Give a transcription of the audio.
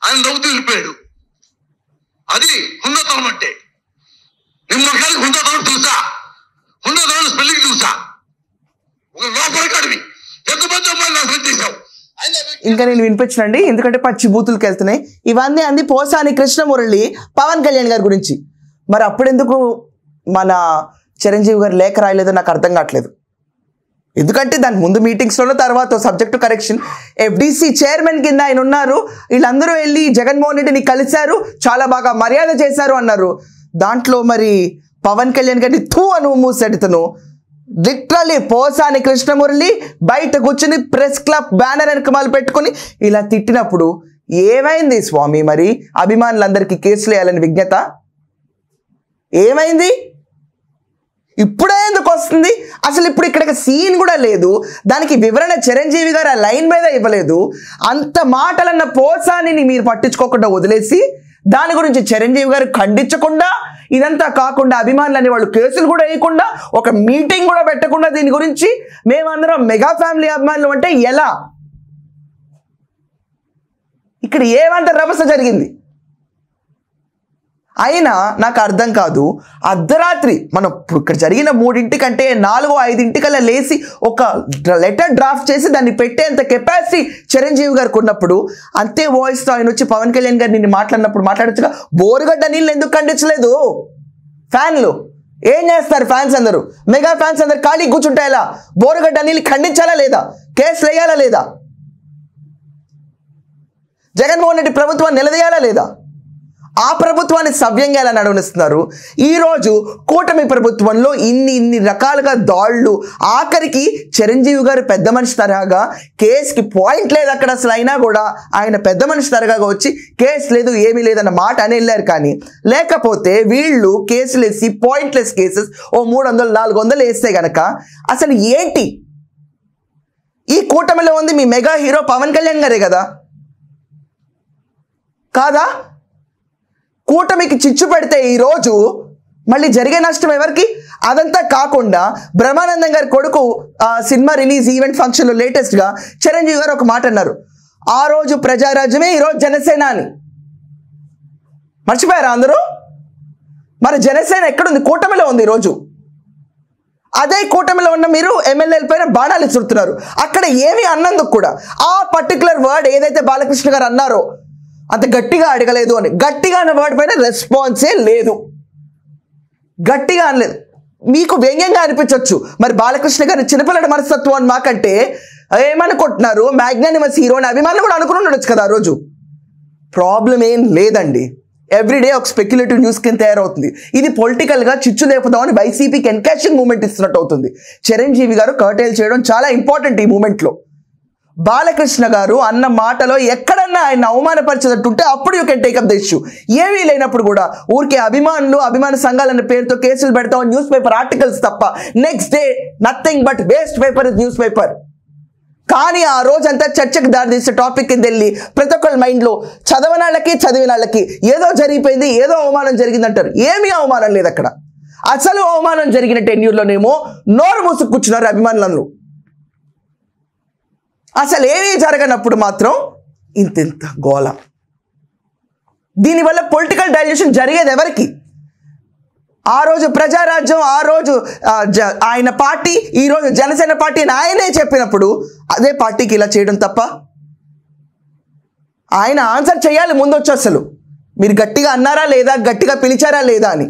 ఆయన నవ్వుతూ వెళ్ళిపోయాడు. అది హుందాతనం అంటే. నిమ్మకాయలకు హుందాతనం తెలుసా? హుందాతనం స్పెల్లింగ్ తెలుసా? ఒక లోపలికాడివి ఎంతమంది అమ్మాయిలు నాశనం చేశావు. ఇంకా నేను వినిపించనండి, ఎందుకంటే పచ్చి బూతులకు వెళ్తున్నాయి. ఇవన్నీ అంది పోసాని కృష్ణమురళి పవన్ కళ్యాణ్ గారి గురించి. మరి అప్పుడెందుకు మన చిరంజీవి గారు లేఖ రాయలేదో నాకు అర్థం కావట్లేదు. ఎందుకంటే దాని ముందు మీటింగ్స్లో తర్వాత సబ్జెక్టు కరెక్షన్ FDC చైర్మన్ కింద ఆయన ఉన్నారు. వీళ్ళందరూ వెళ్ళి జగన్మోహన్ రెడ్డిని కలిశారు, చాలా బాగా మర్యాద చేశారు అన్నారు. దాంట్లో మరి పవన్ కళ్యాణ్ గారిని తూ అను మూసెడుతను లిటరల్లీ పోసాని కృష్ణమురళి బయట కూర్చుని ప్రెస్ క్లబ్ బ్యానర్ వెనకమాలు పెట్టుకుని ఇలా తిట్టినప్పుడు ఏమైంది స్వామి? మరి అభిమానులందరికీ కేసులు వేయాలని విజ్ఞత ఏమైంది? ఇప్పుడే ఎందుకు వస్తుంది? అసలు ఇప్పుడు ఇక్కడ సీన్ కూడా లేదు, దానికి వివరణ చిరంజీవి గారు ఆ లైన్ మీద ఇవ్వలేదు. అంత మాటలన్న పోసానిని మీరు పట్టించుకోకుండా వదిలేసి దాని గురించి చిరంజీవి గారు ఖండించకుండా, ఇదంతా కాకుండా అభిమానులని వాళ్ళు కేసులు కూడా వేయకుండా, ఒక మీటింగ్ కూడా పెట్టకుండా దీని గురించి మేమందరం మెగా ఫ్యామిలీ అభిమానులు అంటే ఎలా? ఇక్కడ ఏమంత రభస జరిగింది? అయినా నాకు అర్థం కాదు. అర్ధరాత్రి మనం ఇక్కడ జరిగిన 3 కంటే 4-5 లేసి ఒక లెటర్ డ్రాఫ్ట్ చేసి దాన్ని పెట్టేంత కెపాసిటీ చిరంజీవి గారికి ఉన్నప్పుడు అంతే వాయిస్తో ఆయన వచ్చి పవన్ కళ్యాణ్ గారు నిన్ను మాట్లాడచ్చుగా. బోరుగడ్డ నీళ్ళు ఎందుకు ఖండించలేదు? ఫ్యాన్లు ఏం చేస్తారు? ఫ్యాన్స్ అందరూ, మెగా ఫ్యాన్స్ అందరు ఖాళీ కూర్చుంటాయలా? బోరుగడ్డ నీళ్ళు ఖండించాలా లేదా? కేసులు వేయాలా లేదా? జగన్మోహన్ రెడ్డి ప్రభుత్వాన్ని నిలదీయాలా లేదా? ఆ ప్రభుత్వాన్ని సవ్యంగా ఎలా నడవనిస్తున్నారు? ఈరోజు కూటమి ప్రభుత్వంలో ఇన్ని రకాలుగా దాళ్ళు, ఆఖరికి చిరంజీవి గారు పెద్ద మనిషి తరహాగా కేసుకి పాయింట్ లేదు అక్కడ అసలు, అయినా కూడా ఆయన పెద్ద మనిషి తరహాగా వచ్చి కేసు లేదు ఏమీ లేదన్న మాట అని వెళ్ళారు. కానీ లేకపోతే వీళ్ళు కేసులు వేసి పాయింట్లెస్ కేసెస్ 300-400 వేస్తే గనక అసలు ఏంటి? ఈ కూటమిలో ఉంది మీ మెగా హీరో పవన్ కళ్యాణ్ గారే కదా, కాదా? కూటమికి చిచ్చు పెడితే ఈరోజు మళ్ళీ జరిగే నష్టం ఎవరికి? అదంతా కాకుండా బ్రహ్మానందం గారి కొడుకు సినిమా రిలీజ్ ఈవెంట్ ఫంక్షన్లో లేటెస్ట్గా చిరంజీవి గారు ఒక మాట అన్నారు, ఆ రోజు ప్రజారాజ్యమే ఈరోజు జనసేన అని. మర్చిపోయారా అందరూ? మరి జనసేన ఎక్కడుంది? కూటమిలో ఉంది ఈరోజు. అదే కూటమిలో ఉన్న మీరు ఎమ్మెల్యేల పైన బాణాలు ఇస్తున్నారు. అక్కడ ఏమీ అన్నందుకు కూడా ఆ పర్టికులర్ వర్డ్ ఏదైతే బాలకృష్ణ గారు అన్నారో అంత గట్టిగా అడగలేదు అని, గట్టిగా అన్న వర్డ్ పైన రెస్పాన్సే లేదు. గట్టిగా అనలేదు. మీకు వ్యంగ్యంగా అనిపించవచ్చు, మరి బాలకృష్ణ గారి చిన్నపిల్లడి మనస్తత్వం అని మాకంటే ఏమనుకుంటున్నారు? మ్యాగ్నానిమస్ హీరో అని అభిమానులు కూడా అనుకుని ఉండొచ్చు కదా ఆ రోజు. ప్రాబ్లం ఏం లేదండి. ఎవ్రీడే ఒక స్పెక్యులేటివ్ న్యూస్ కింద తయారవుతుంది. ఇది పొలిటికల్గా చిచ్చు లేపుదామని వైసీపీకి ఎన్కాషింగ్ మూమెంట్ ఇస్తున్నట్టు అవుతుంది. చిరంజీవి గారు కర్టైల్ చేయడం చాలా ఇంపార్టెంట్ ఈ మూమెంట్లో. బాలకృష్ణ గారు అన్న మాటలో ఎక్కడన్నా ఆయన అవమానపరిచేటట్టుంటే అప్పుడు you can take up the issue. ఏమీ లేనప్పుడు కూడా ఊరికే అభిమాన సంఘాలన్న పేరుతో కేసులు పెడతాం, న్యూస్ పేపర్ ఆర్టికల్స్ తప్ప next day nothing but waste paper is news paper. కానీ ఆ రోజంతా చర్చకు దారితీసే టాపిక్ కింద వెళ్ళి ప్రతి ఒక్కరి మైండ్లో చదివినాళ్ళకి ఏదో జరిగిపోయింది, ఏదో అవమానం జరిగిందంటారు. ఏమీ అవమానం లేదు అక్కడ. అసలు అవమానం జరిగిన టెన్యూర్లోనేమో నోరు మూసుకు కూర్చున్నారు అభిమానులను. అసలు ఏమీ జరగనప్పుడు మాత్రం ఇంత గోల. దీనివల్ల పొలిటికల్ డైల్యూషన్ జరిగేది ఎవరికి? ఆ రోజు ప్రజారాజ్యం, ఆ రోజు ఆయన పార్టీ, ఈరోజు జనసేన పార్టీ అని ఆయనే చెప్పినప్పుడు అదే పార్టీకి ఇలా చేయడం తప్ప? ఆయన ఆన్సర్ చేయాలి ముందు వచ్చి, అసలు మీరు గట్టిగా అన్నారా లేదా, గట్టిగా పిలిచారా లేదా అని.